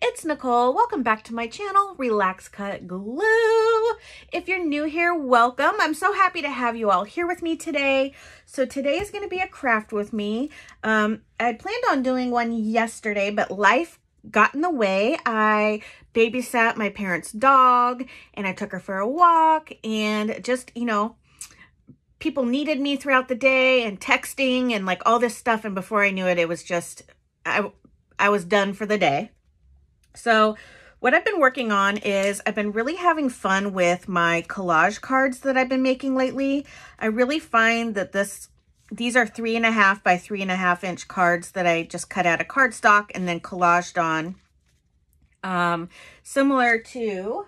it's Nicole. Welcome back to my channel, RelaxCutGlue. If you're new here, welcome. I'm so happy to have you all here with me today. So today is going to be a craft with me. I planned on doing one yesterday, but life got in the way. I babysat my parents' dog and I took her for a walk and just, you know, people needed me throughout the day and texting and like all this stuff. And before I knew it, it was just, I was done for the day. So what I've been working on is I've been really having fun with my collage cards that I've been making lately. I really find that these are 3.5 by 3.5 inch cards that I just cut out of cardstock and then collaged on. Similar to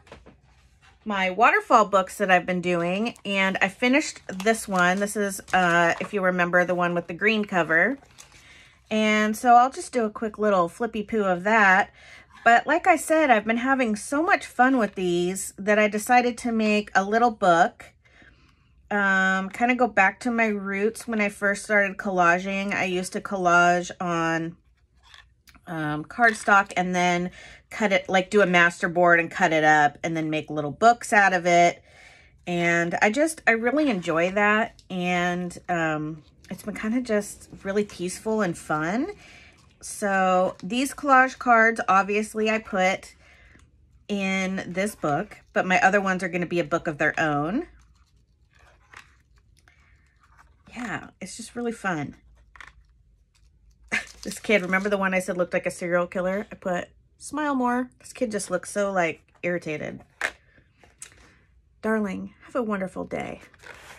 my waterfall books that I've been doing. And I finished this one. This is, if you remember, the one with the green cover. And so I'll just do a quick little flippy poo of that. But like I said, I've been having so much fun with these that I decided to make a little book. Kind of go back to my roots when I first started collaging. I used to collage on cardstock and then cut it, like do a master board and cut it up and then make little books out of it. And I really enjoy that. And it's been kind of just really peaceful and fun. So these collage cards, obviously I put in this book, but my other ones are going to be a book of their own. Yeah, it's just really fun. This kid, remember the one I said looked like a serial killer? I put, smile more. This kid just looks so like irritated. Darling, have a wonderful day.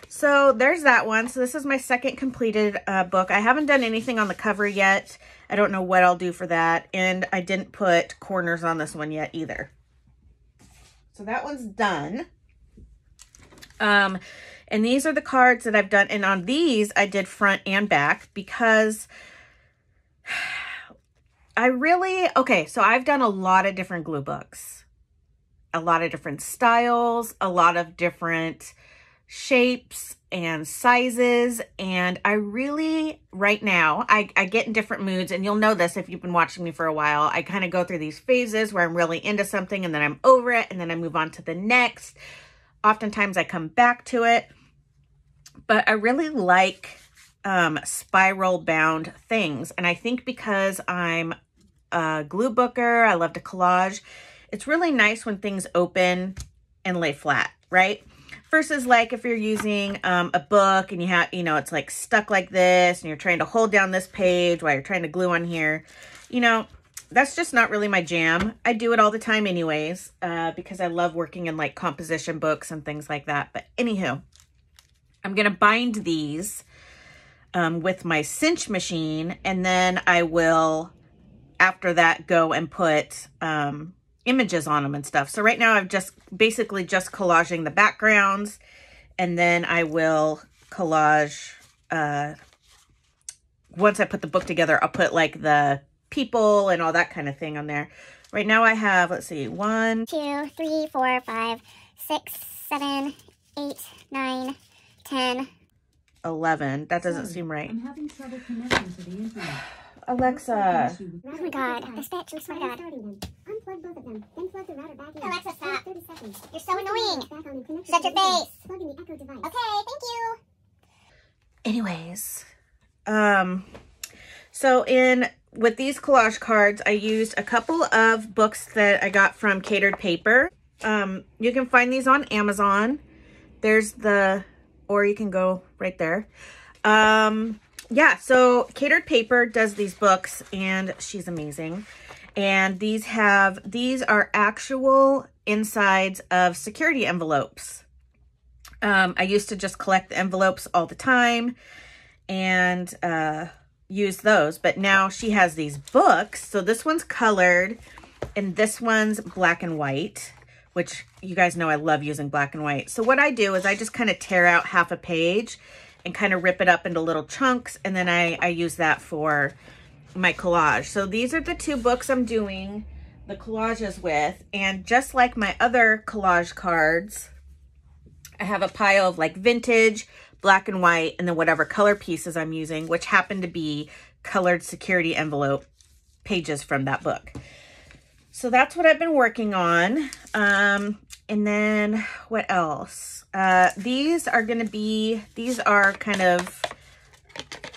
So there's that one. So this is my second completed book. I haven't done anything on the cover yet. I don't know what I'll do for that. And I didn't put corners on this one yet either. So that one's done. And these are the cards that I've done. And on these, I did front and back because okay, so I've done a lot of different glue books. A lot of different styles, a lot of different shapes and sizes, and I really, right now, I get in different moods, and you'll know this if you've been watching me for a while. I kind of go through these phases where I'm really into something, and then I'm over it, and then I move on to the next. Oftentimes, I come back to it, but I really like spiral bound things, and I think because I'm a glue booker, I love to collage, it's really nice when things open and lay flat, right? Versus like if you're using a book and you have, you know, it's like stuck like this and you're trying to hold down this page while you're trying to glue on here, you know, that's just not really my jam. I do it all the time anyways, because I love working in like composition books and things like that. But anywho, I'm going to bind these with my cinch machine, and then I will, after that, go and put images on them and stuff. So right now I've basically just collaging the backgrounds, and then I will collage, once I put the book together, I'll put like the people and all that kind of thing on there. Right now I have, let's see, 1, 2, 3, 4, 5, 6, 7, 8, 9, 10, 11. That doesn't seem right. I'm having trouble connecting to the internet. Alexa. Oh my god, this bitch, we swear to god. Unplug both of them, then plug the router back in. Alexa, stop. 30 seconds. You're so annoying. Back on and connect Shut your to the face. Plug in the Echo device. Okay, thank you. Anyways, so with these collage cards, I used a couple of books that I got from Catered Paper. You can find these on Amazon. There's or you can go right there. Yeah, so Catered Paper does these books, and she's amazing. And these are actual insides of security envelopes. I used to just collect the envelopes all the time and use those, but now she has these books. So this one's colored, and this one's black and white, which you guys know I love using black and white. So what I do is I just kind of tear out half a page and kind of rip it up into little chunks, and then I use that for my collage. So these are the two books I'm doing the collages with, and just like my other collage cards, I have a pile of like vintage, black and white, and then whatever color pieces I'm using, which happen to be colored security envelope pages from that book. So that's what I've been working on. And then what else? These are kind of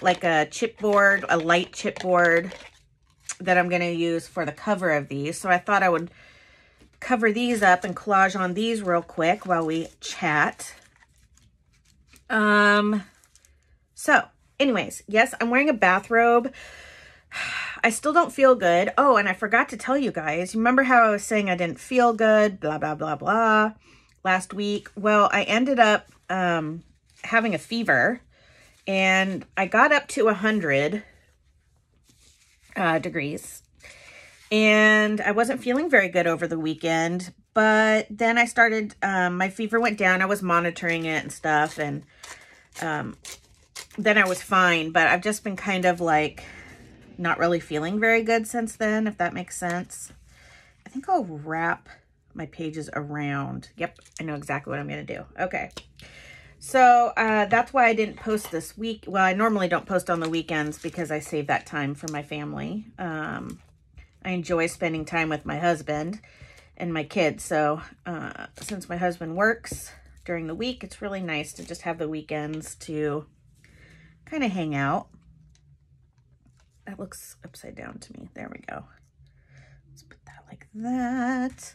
like a chipboard, a light chipboard that I'm going to use for the cover of these. So I thought I would cover these up and collage on these real quick while we chat. So anyways, yes, I'm wearing a bathrobe. I still don't feel good. Oh, and I forgot to tell you guys, you remember how I was saying I didn't feel good, blah, blah, blah, blah, last week? Well, I ended up having a fever, and I got up to 100 degrees, and I wasn't feeling very good over the weekend, but then I started, my fever went down. I was monitoring it and stuff, and then I was fine, but I've just been kind of like not really feeling very good since then, if that makes sense. I think I'll wrap my pages around. Yep, I know exactly what I'm going to do. Okay. So that's why I didn't post this week. Well, I normally don't post on the weekends because I save that time for my family. I enjoy spending time with my husband and my kids. So since my husband works during the week, it's really nice to just have the weekends to kind of hang out. That looks upside down to me. There we go. Let's put that like that.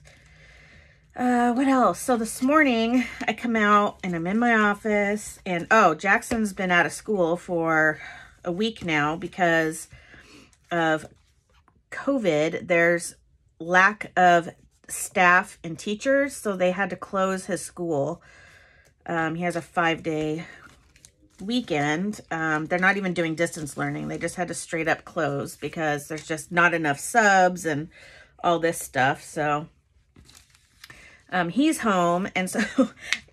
What else? So this morning I come out and I'm in my office, and oh, Jackson's been out of school for a week now because of COVID. There's lack of staff and teachers, so they had to close his school. He has a 5-day weekend. They're not even doing distance learning. They just had to straight up close because there's just not enough subs and all this stuff. So he's home, and so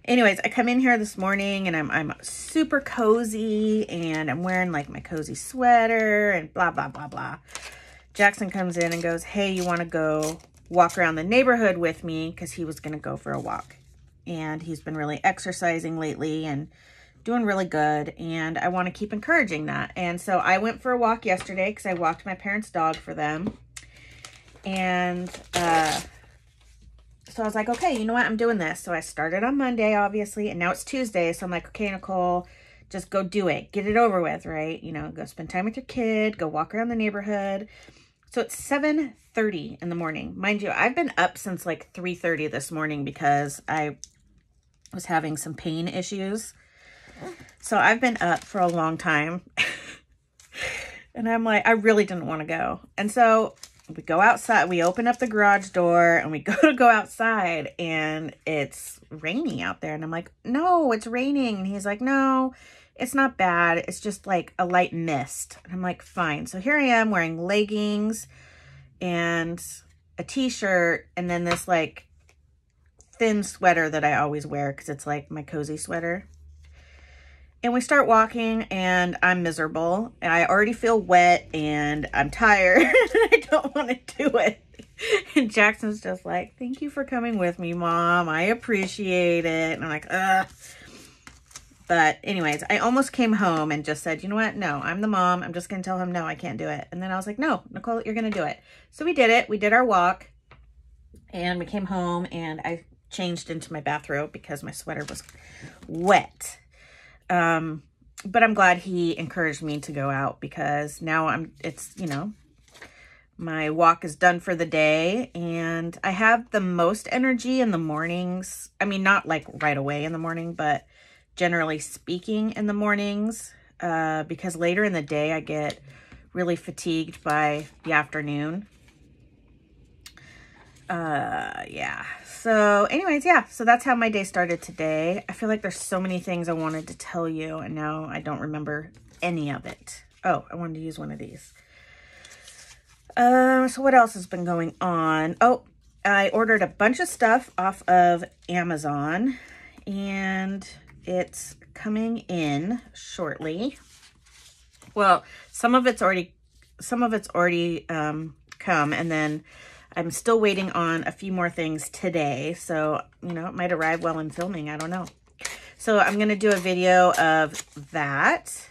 anyways, I come in here this morning and I'm super cozy, and I'm wearing like my cozy sweater and blah blah blah blah. Jackson comes in and goes, "Hey, you want to go walk around the neighborhood with me?" Because he was going to go for a walk, and he's been really exercising lately and doing really good, and I want to keep encouraging that. And so I went for a walk yesterday because I walked my parents' dog for them, and so I was like, okay, you know what, I'm doing this. So I started on Monday, obviously, and now it's Tuesday, so I'm like, okay, Nicole, just go do it, get it over with, right? You know, go spend time with your kid, go walk around the neighborhood. So it's 7:30 in the morning. Mind you, I've been up since like 3:30 this morning because I was having some pain issues. So I've been up for a long time. And I'm like, I really didn't want to go. And so we go outside, we open up the garage door and we go outside, and it's raining out there. And I'm like, no, it's raining. And he's like, no, it's not bad. It's just like a light mist. And I'm like, fine. So here I am wearing leggings and a t-shirt, and then this like thin sweater that I always wear because it's like my cozy sweater. And we start walking, and I'm miserable. And I already feel wet, and I'm tired, and I don't want to do it. And Jackson's just like, thank you for coming with me, Mom. I appreciate it. And I'm like, ugh. But anyways, I almost came home and just said, you know what? No, I'm the mom. I'm just going to tell him, no, I can't do it. And then I was like, no, Nicole, you're going to do it. So we did it. We did our walk, and we came home, and I changed into my bathrobe because my sweater was wet. But I'm glad he encouraged me to go out because now it's, you know, my walk is done for the day, and I have the most energy in the mornings. I mean, not like right away in the morning, but generally speaking in the mornings, because later in the day I get really fatigued by the afternoon. Yeah. So anyways, yeah. So that's how my day started today. I feel like there's so many things I wanted to tell you, and now I don't remember any of it. Oh, I wanted to use one of these. So what else has been going on? Oh, I ordered a bunch of stuff off of Amazon, and it's coming in shortly. Well, some of it's already come, and then I'm still waiting on a few more things today. So, you know, it might arrive while I'm filming. I don't know. So I'm going to do a video of that.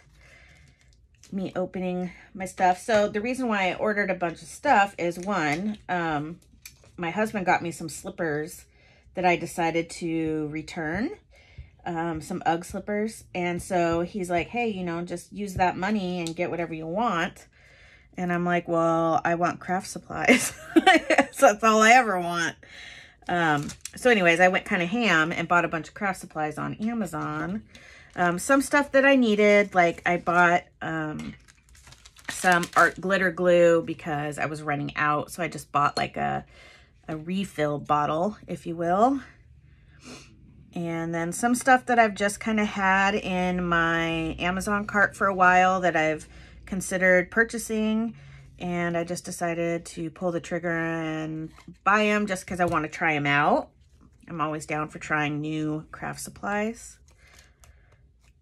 Me opening my stuff. So the reason why I ordered a bunch of stuff is one, my husband got me some slippers that I decided to return, some UGG slippers. And so he's like, hey, you know, just use that money and get whatever you want. And I'm like, well, I want craft supplies. So that's all I ever want. So anyways, I went kind of ham and bought a bunch of craft supplies on Amazon. Some stuff that I needed, like I bought some art glitter glue because I was running out. So I just bought like a refill bottle, if you will. And then some stuff that I've just kind of had in my Amazon cart for a while that I've considered purchasing, and I just decided to pull the trigger and buy them just because I want to try them out. I'm always down for trying new craft supplies.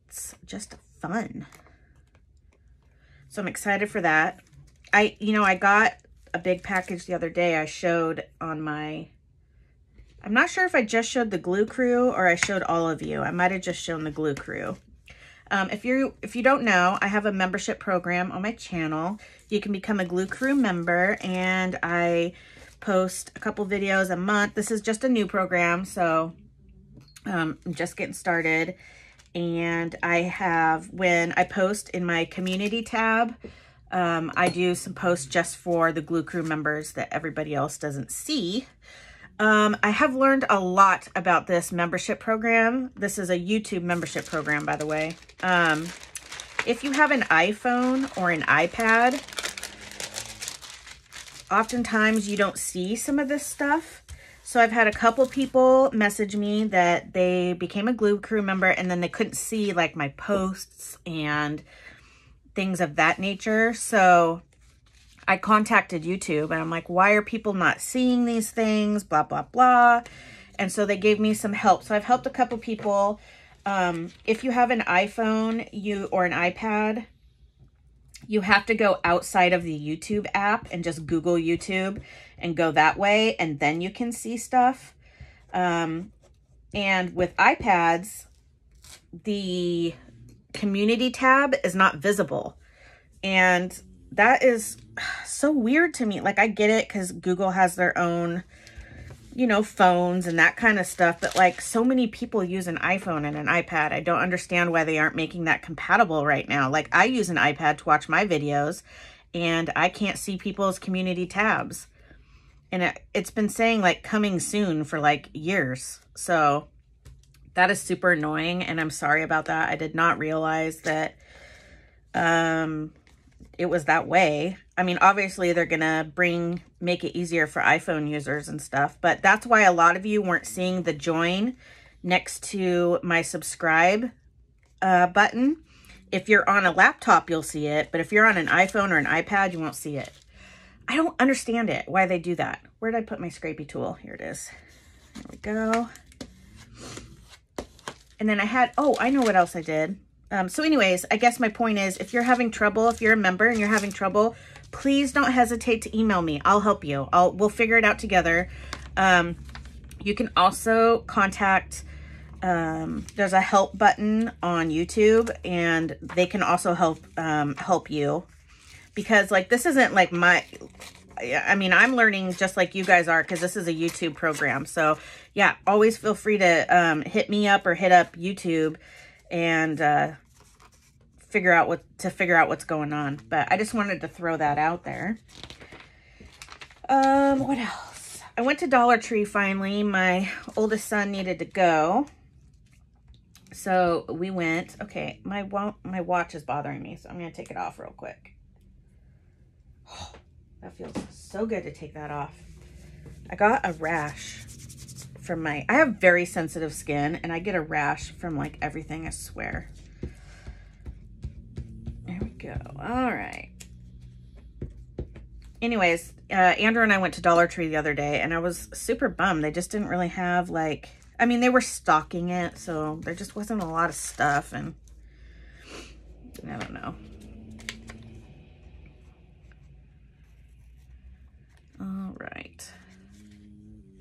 It's just fun. So I'm excited for that. I got a big package the other day. I showed on my, I'm not sure if I just showed the glue crew or I showed all of you. I might have just shown the glue crew. If you don't know, I have a membership program on my channel. You can become a Glue Crew member, and I post a couple videos a month. This is just a new program, so I'm just getting started. And I have, when I post in my community tab, I do some posts just for the Glue Crew members that everybody else doesn't see. I have learned a lot about this membership program. This is a YouTube membership program, by the way. If you have an iPhone or an iPad, oftentimes you don't see some of this stuff. So I've had a couple people message me that they became a Glue Crew member and then they couldn't see like my posts and things of that nature. So I contacted YouTube and I'm like, why are people not seeing these things? Blah, blah, blah. And so they gave me some help. So I've helped a couple people. If you have an iPhone or an iPad, you have to go outside of the YouTube app and just Google YouTube and go that way. And then you can see stuff. And with iPads, the community tab is not visible. And that is so weird to me. Like, I get it because Google has their own, you know, phones and that kind of stuff. But like, so many people use an iPhone and an iPad. I don't understand why they aren't making that compatible right now. Like, I use an iPad to watch my videos and I can't see people's community tabs. And it's been saying like coming soon for like years. So that is super annoying. And I'm sorry about that. I did not realize that, it was that way. I mean, obviously they're gonna make it easier for iPhone users and stuff, but that's why a lot of you weren't seeing the join next to my subscribe button. If you're on a laptop, you'll see it, but if you're on an iPhone or an iPad, you won't see it. I don't understand it, why they do that. Where did I put my scrapey tool? Here it is. There we go. And then I had, oh, I know what else I did. So anyways, I guess my point is, if you're having trouble, if you're a member and you're having trouble, please don't hesitate to email me. I'll help you. We'll figure it out together. You can also contact, there's a help button on YouTube, and they can also help you, because like, this isn't like I mean, I'm learning just like you guys are, because this is a YouTube program. So yeah, always feel free to hit me up or hit up YouTube and figure out what's going on. But I just wanted to throw that out there. What else? I went to Dollar Tree finally. My oldest son needed to go, so we went. Okay, my watch is bothering me, so I'm gonna take it off real quick. Oh, that feels so good to take that off. I got a rash from I have very sensitive skin, and I get a rash from like everything, I swear. There we go. All right. Anyways, Andrew and I went to Dollar Tree the other day, and I was super bummed. They just didn't really have like, I mean, they were stocking it, so there just wasn't a lot of stuff, and I don't know. All right.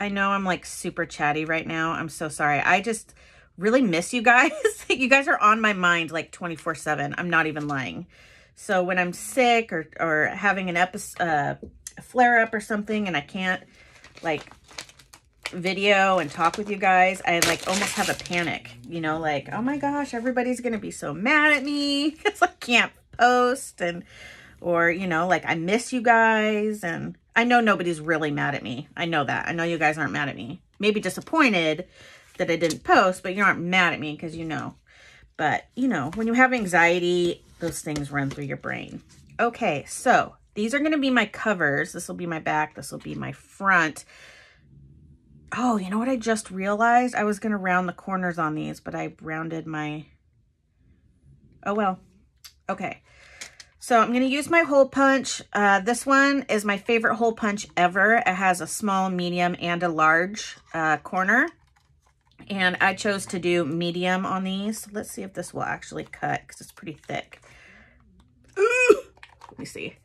I know I'm like super chatty right now. I'm so sorry. I just really miss you guys. You guys are on my mind like 24/7. I'm not even lying. So when I'm sick or having an episode, a flare up or something, and I can't like video and talk with you guys, I like almost have a panic, you know, like, oh my gosh, everybody's gonna be so mad at me because I can't post, and or, you know, like I miss you guys. And I know nobody's really mad at me. I know that. I know you guys aren't mad at me. Maybe disappointed that I didn't post, but you aren't mad at me because you know. But, you know, when you have anxiety, those things run through your brain. Okay, so these are going to be my covers. This will be my back. This will be my front. Oh, you know what I just realized? I was going to round the corners on these, but I rounded my... Oh, well. Okay. So I'm going to use my hole punch. This one is my favorite hole punch ever. It has a small, medium, and a large corner. And I chose to do medium on these. So let's see if this will actually cut because it's pretty thick. Ooh! Let me see.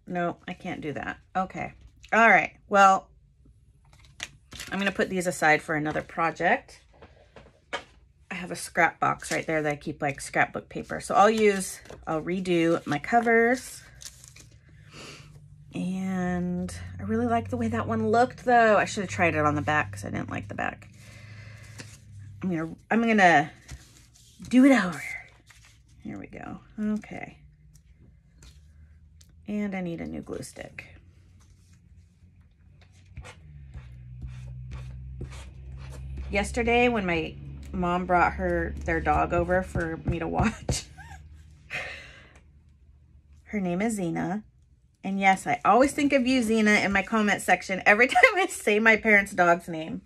No, I can't do that. Okay. All right. Well, I'm going to put these aside for another project. I have a scrap box right there that I keep like scrapbook paper. So I'll redo my covers. And I really like the way that one looked though. I should have tried it on the back because I didn't like the back. I'm gonna do it over. Here we go. Okay. And I need a new glue stick. Yesterday when my mom brought their dog over for me to watch, her name is Xena. And yes, I always think of you, Xena, in my comment section every time I say my parents' dog's name.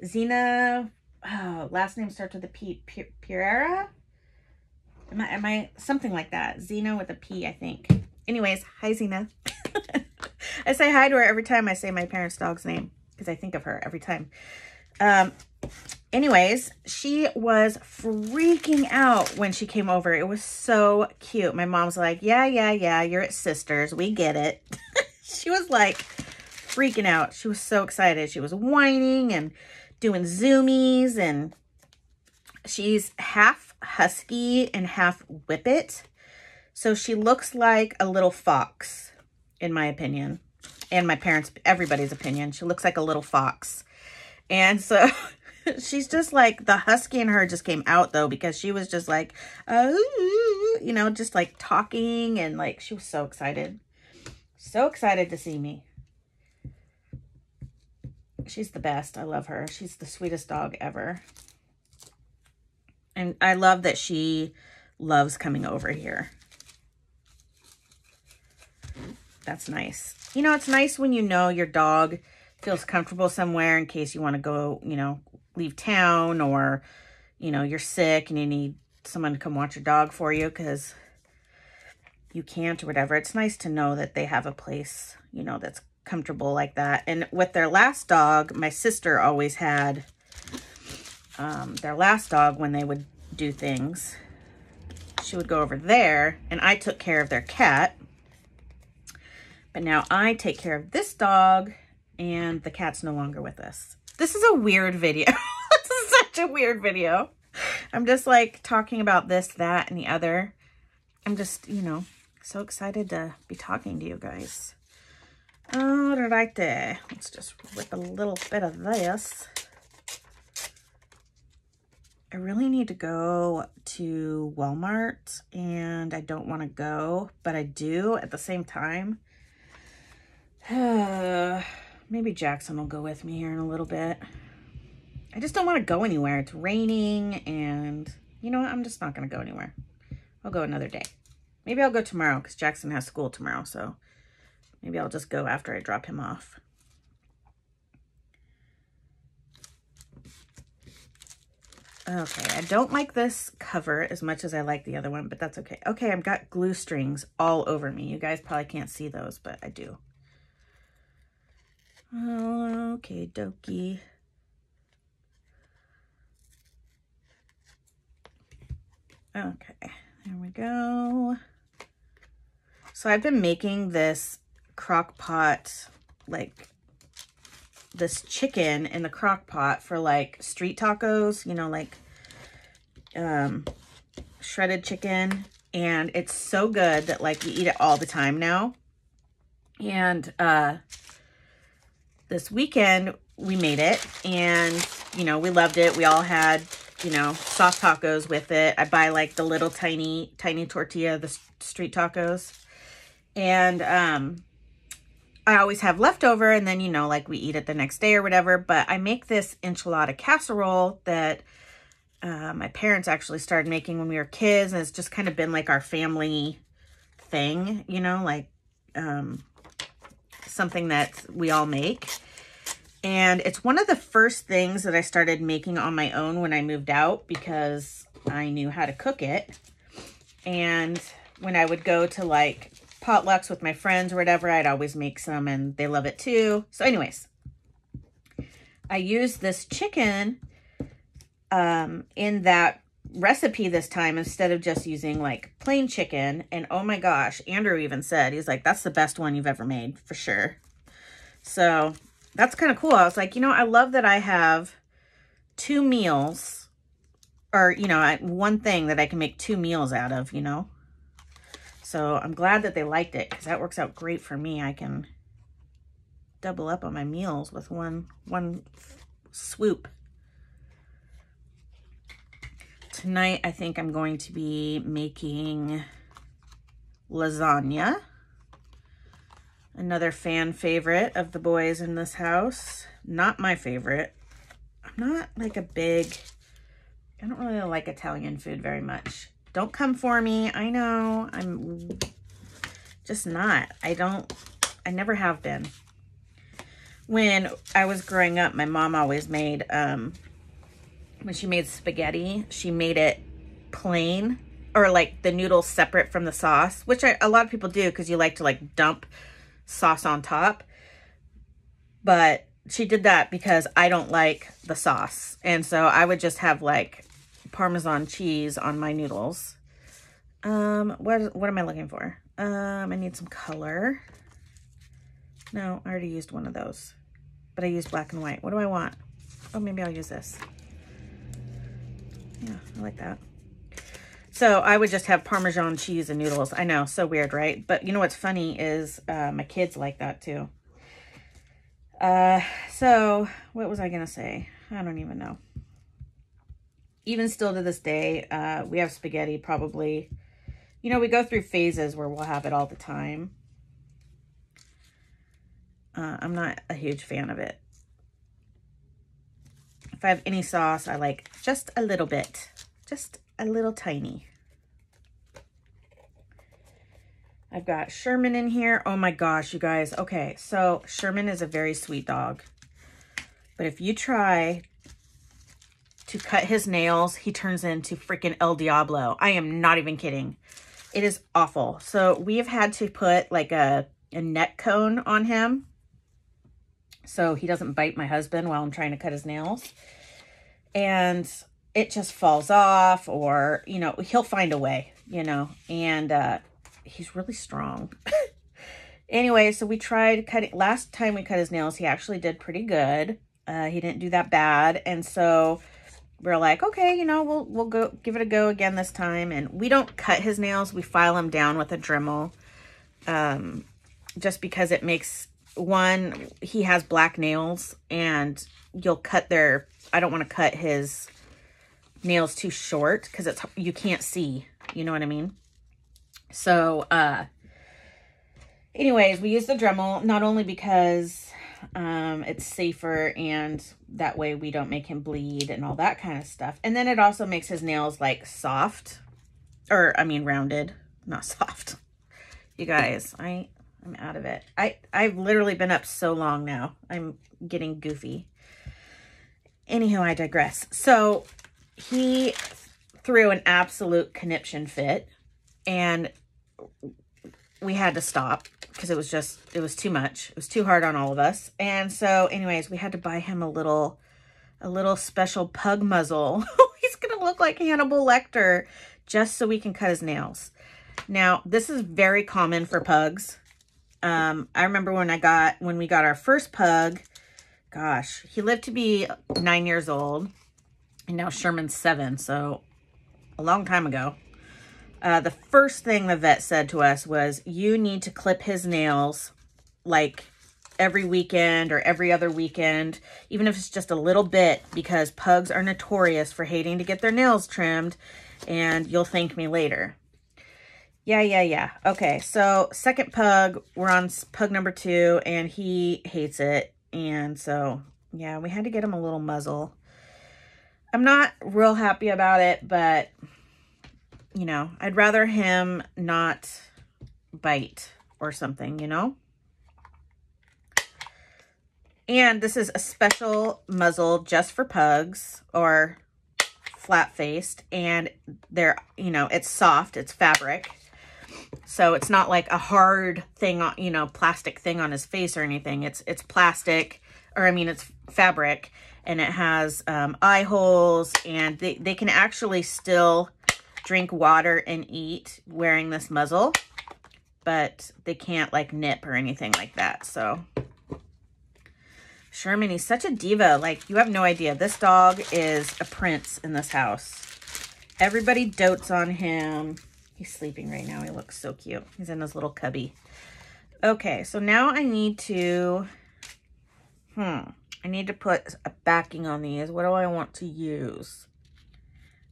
Xena, oh, last name starts with a P. Pereira? Am I something like that? Xena with a P, I think. Anyways, hi, Xena. I say hi to her every time I say my parents' dog's name because I think of her every time. Anyways, she was freaking out when she came over. It was so cute. My mom's like, yeah, you're at Sisters. We get it. She was like freaking out. She was so excited. She was whining and doing zoomies, and she's half husky and half whippet. So she looks like a little fox, in my opinion, and my parents, everybody's opinion. She looks like a little fox. And so she's just like, the husky in her just came out though, because she was just like, oh, you know, just like talking, and like, she was so excited. So excited to see me. She's the best. I love her. She's the sweetest dog ever. And I love that she loves coming over here. That's nice. You know, it's nice when you know your dog feels comfortable somewhere in case you want to go, you know, leave town, or, you know, you're sick and you need someone to come watch your dog for you because you can't or whatever. It's nice to know that they have a place, you know, that's comfortable like that. And with their last dog, my sister always had their last dog, when they would do things, she would go over there, and I took care of their cat. But now I take care of this dog, and the cat's no longer with us. This is a weird video. This is such a weird video. I'm just like talking about this, that, and the other. I'm just, you know, so excited to be talking to you guys. All right there. Let's just rip a little bit of this. I really need to go to Walmart, and I don't want to go, but I do at the same time. Maybe Jackson will go with me here in a little bit. I just don't want to go anywhere. It's raining, and you know what? I'm just not going to go anywhere. I'll go another day. Maybe I'll go tomorrow because Jackson has school tomorrow, so maybe I'll just go after I drop him off. Okay, I don't like this cover as much as I like the other one, but that's okay. Okay, I've got glue strings all over me. You guys probably can't see those, but I do. Okay, dokie. Okay, there we go. So I've been making this crock pot, like this chicken in the crock pot for like street tacos, you know, like shredded chicken. And it's so good that like we eat it all the time now. And this weekend we made it, and, you know, we loved it. We all had, you know, soft tacos with it. I buy like the little tiny tortilla, the street tacos. And I always have leftover, and then, you know, like we eat it the next day or whatever. But I make this enchilada casserole that my parents actually started making when we were kids. And it's just kind of been like our family thing, you know, like something that we all make. And it's one of the first things that I started making on my own when I moved out, because I knew how to cook it. And when I would go to like potlucks with my friends or whatever, I'd always make some, and they love it too. So anyways, I used this chicken in that recipe this time, instead of just using like plain chicken. And oh my gosh, Andrew even said, he's like, that's the best one you've ever made for sure. So that's kind of cool. I was like, you know, I love that I have 2 meals, or, you know, one thing that I can make 2 meals out of, you know. So I'm glad that they liked it, because that works out great for me. I can double up on my meals with one swoop. Tonight, I think I'm going to be making lasagna. Another fan favorite of the boys in this house. Not my favorite. I'm not like I don't really like Italian food very much. Don't come for me. I know. I'm just not. I never have been. When I was growing up, my mom always made, when she made spaghetti, she made it plain, or like the noodles separate from the sauce, which a lot of people do because you like to like dump sauce on top. But she did that because I don't like the sauce. And so I would just have like Parmesan cheese on my noodles. What am I looking for? I need some color. No, I already used one of those, but I used black and white. What do I want? Oh, maybe I'll use this. Yeah, I like that. So I would just have Parmesan cheese and noodles. I know, so weird, right? But you know what's funny is my kids like that too. So what was I gonna say? I don't even know. Even still to this day, we have spaghetti probably. You know, we go through phases where we'll have it all the time. I'm not a huge fan of it. If I have any sauce, I like just a little bit. Just a little tiny. I've got Sherman in here. Oh my gosh, you guys. Okay, so Sherman is a very sweet dog. But if you try to cut his nails, he turns into freaking El Diablo. I am not even kidding. It is awful. So we have had to put like a neck cone on him so he doesn't bite my husband while I'm trying to cut his nails. And it just falls off, or, you know, he'll find a way, you know, and he's really strong. Anyway, so we tried cutting. Last time we cut his nails, he actually did pretty good. He didn't do that bad. And so we're like, okay, you know, we'll go give it a go again this time. And we don't cut his nails. We file them down with a Dremel. Just because it makes, one, he has black nails, and you'll cut I don't want to cut his nails too short because you can't see, you know what I mean? So, anyways, we use the Dremel, not only because it's safer, and that way we don't make him bleed and all that kind of stuff. And then it also makes his nails like soft, or I mean rounded, not soft. You guys, I'm out of it. I've literally been up so long now. I'm getting goofy. Anywho, I digress. So he threw an absolute conniption fit, and we had to stop because it was too much. It was too hard on all of us. And so anyways, we had to buy him a little special pug muzzle. He's going to look like Hannibal Lecter just so we can cut his nails. Now, this is very common for pugs. I remember when we got our first pug, gosh, he lived to be 9 years old, and now Sherman's 7, so a long time ago. The first thing the vet said to us was, you need to clip his nails like every weekend or every other weekend, even if it's just a little bit, because pugs are notorious for hating to get their nails trimmed, and you'll thank me later. Yeah. Okay, so second pug, we're on pug number 2, and he hates it. And so, yeah, we had to get him a little muzzle. I'm not real happy about it, but, you know, I'd rather him not bite or something, you know? And this is a special muzzle just for pugs, or flat-faced, and they're, you know, it's soft, it's fabric. So it's not like a hard thing, you know, plastic thing on his face or anything. It's plastic, or I mean, it's fabric, and it has eye holes, and they can actually still drink water and eat wearing this muzzle, but they can't like nip or anything like that. So Sherman, he's such a diva. Like, you have no idea. This dog is a prince in this house. Everybody dotes on him. He's sleeping right now. He looks so cute. He's in his little cubby. Okay, so now I need to, I need to put a backing on these. What do I want to use?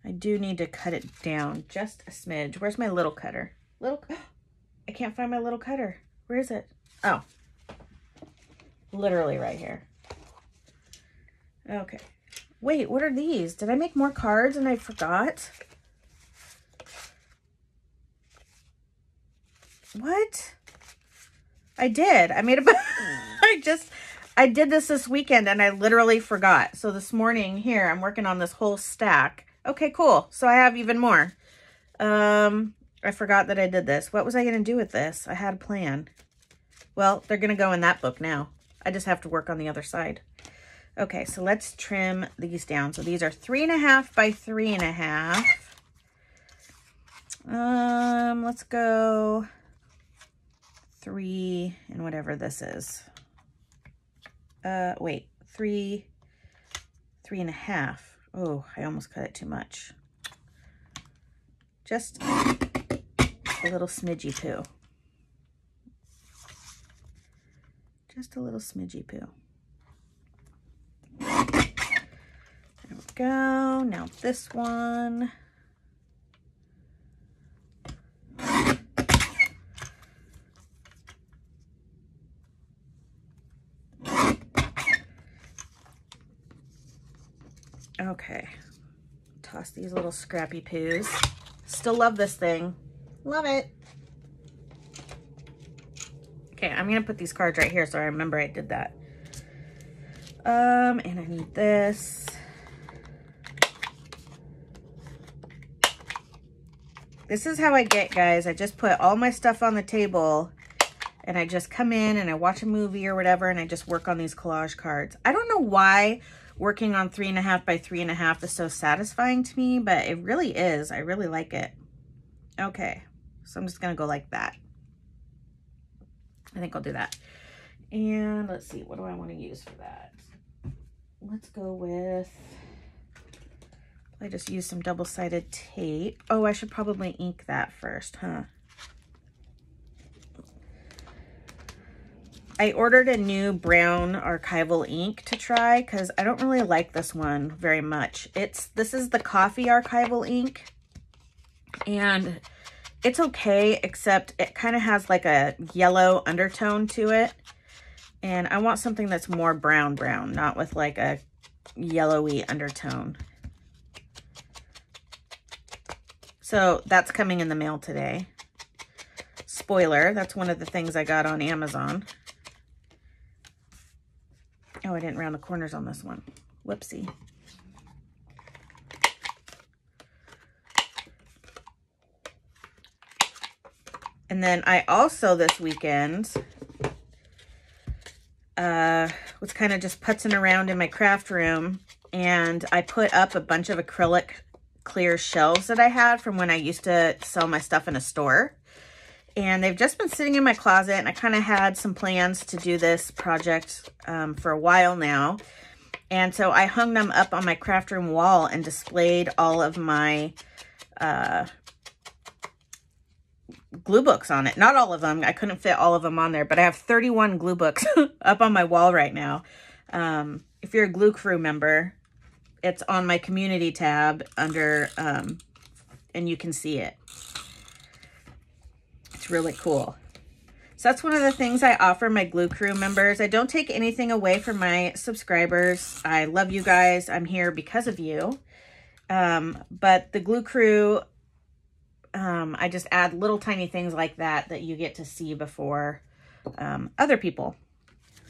I do need to cut it down just a smidge. Where's my little cutter? I can't find my little cutter. Where is it? Oh, literally right here. Okay. Wait, what are these? Did I make more cards and I forgot? What? I did. I made a I did this weekend and I literally forgot. So this morning here, I'm working on this whole stack. Okay, cool. So I have even more. I forgot that I did this. What was I going to do with this? I had a plan. Well, they're going to go in that book now. I just have to work on the other side. Okay, so let's trim these down. So these are 3.5 by 3.5. Let's go 3 and whatever this is. Wait, 3.5. Oh, I almost cut it too much. Just a little smidgy poo. Just a little smidgy poo. There we go. Now this one. Okay, toss these little scrappy poos. Still love this thing. Love it. Okay, I'm gonna put these cards right here so I remember I did that. And I need this. This is how I get, guys. I just put all my stuff on the table and I just come in and I watch a movie or whatever and I just work on these collage cards. I don't know why working on 3.5 by 3.5 is so satisfying to me, but it really is. I really like it. Okay, so I'm just gonna go like that. I think I'll do that. And let's see, what do I want to use for that? Let's go with, I just used some double-sided tape. Oh, I should probably ink that first, huh? I ordered a new brown archival ink to try because I don't really like this one very much. This is the coffee archival ink, and it's okay, except it kind of has like a yellow undertone to it. And I want something that's more brown, not with like a yellowy undertone. So that's coming in the mail today. Spoiler, that's one of the things I got on Amazon. Oh, I didn't round the corners on this one. Whoopsie. And then I also this weekend was kind of just putzing around in my craft room, and I put up a bunch of acrylic clear shelves that I had from when I used to sell my stuff in a store. And they've just been sitting in my closet, and I kind of had some plans to do this project for a while now. And so I hung them up on my craft room wall and displayed all of my glue books on it. Not all of them. I couldn't fit all of them on there, but I have 31 glue books up on my wall right now. If you're a Glue Crew member, it's on my community tab under, and you can see it. It's really cool. So that's one of the things I offer my Glue Crew members. I don't take anything away from my subscribers. I love you guys. I'm here because of you. But the Glue Crew, I just add little tiny things like that that you get to see before other people.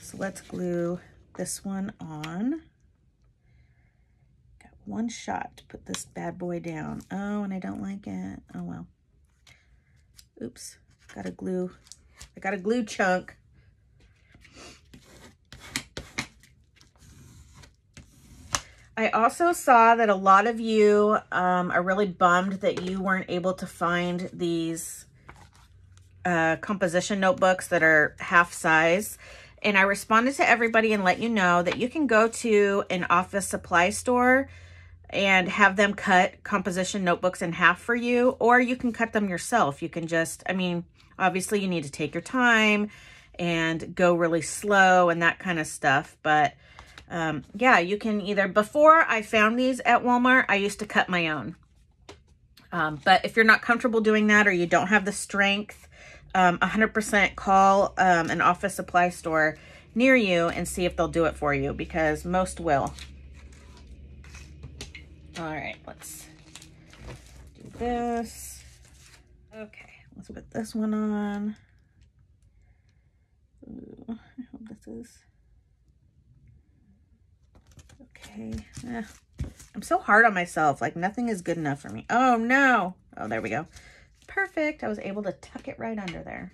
So let's glue this one on. Got one shot to put this bad boy down. Oh, and I don't like it. Oh, well. Oops. Got a glue. I got a glue chunk. I also saw that a lot of you are really bummed that you weren't able to find these composition notebooks that are half size. And I responded to everybody and let you know that you can go to an office supply store and have them cut composition notebooks in half for you, or you can cut them yourself. You can just, I mean, obviously you need to take your time and go really slow and that kind of stuff. But yeah, you can either, before I found these at Walmart, I used to cut my own. But if you're not comfortable doing that, or you don't have the strength, 100% call an office supply store near you and see if they'll do it for you, because most will. All right, let's do this. Okay, let's put this one on. Ooh, I hope this is okay. I'm so hard on myself. Like, nothing is good enough for me. Oh no. Oh, there we go. Perfect. I was able to tuck it right under there.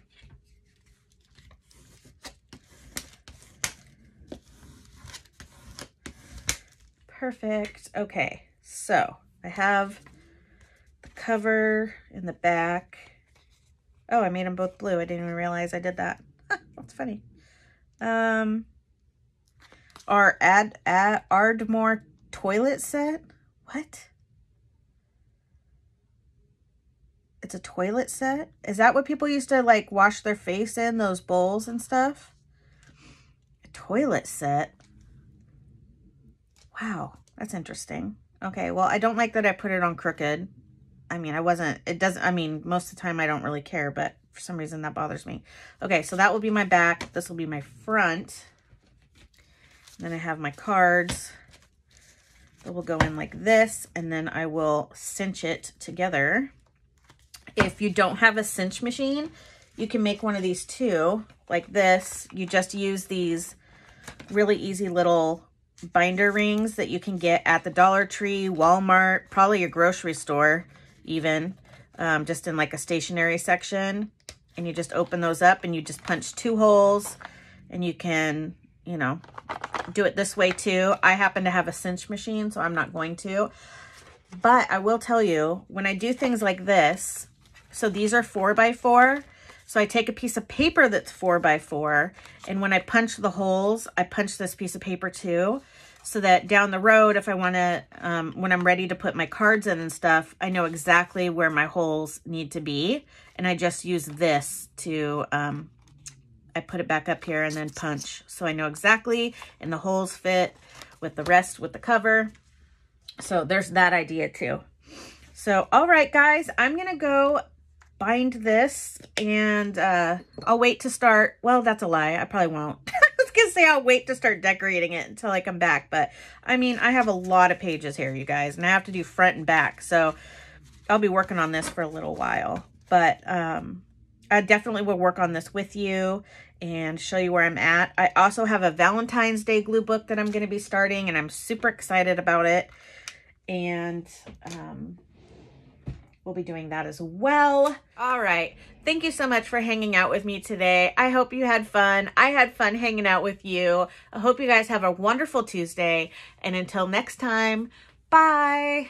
Perfect. Okay, so I have the cover in the back. Oh, I made them both blue. I didn't even realize I did that. That's funny. Our Ardmore toilet set. What? It's a toilet set? Is that what people used to like wash their face in, those bowls and stuff? A toilet set? Wow, that's interesting. Okay, well, I don't like that I put it on crooked. I mean, I mean, most of the time I don't really care, but for some reason that bothers me. Okay, so that will be my back. This will be my front. Then I have my cards that will go in like this, and then I will cinch it together. If you don't have a cinch machine, you can make one of these too, like this. You just use these really easy little binder rings that you can get at the Dollar Tree, Walmart, probably your grocery store even, just in like a stationery section. And you just open those up and you just punch 2 holes, and you can, you know, do it this way too. I happen to have a cinch machine, so I'm not going to. But I will tell you, when I do things like this, so these are 4x4. So I take a piece of paper that's 4x4, and when I punch the holes, I punch this piece of paper too, so that down the road, if I want to, when I'm ready to put my cards in and stuff, I know exactly where my holes need to be. And I just use this to, I put it back up here and then punch. So I know exactly, and the holes fit with the rest with the cover. So there's that idea too. So, all right, guys, I'm going to go bind this, and I'll wait to start. Well, that's a lie. I probably won't. I was going to say I'll wait to start decorating it until I come back. But, I mean, I have a lot of pages here, you guys, and I have to do front and back. So I'll be working on this for a little while. But I definitely will work on this with you and show you where I'm at. I also have a Valentine's Day glue book that I'm going to be starting, and I'm super excited about it. And we'll be doing that as well. All right. Thank you so much for hanging out with me today. I hope you had fun. I had fun hanging out with you. I hope you guys have a wonderful Tuesday. And until next time, bye.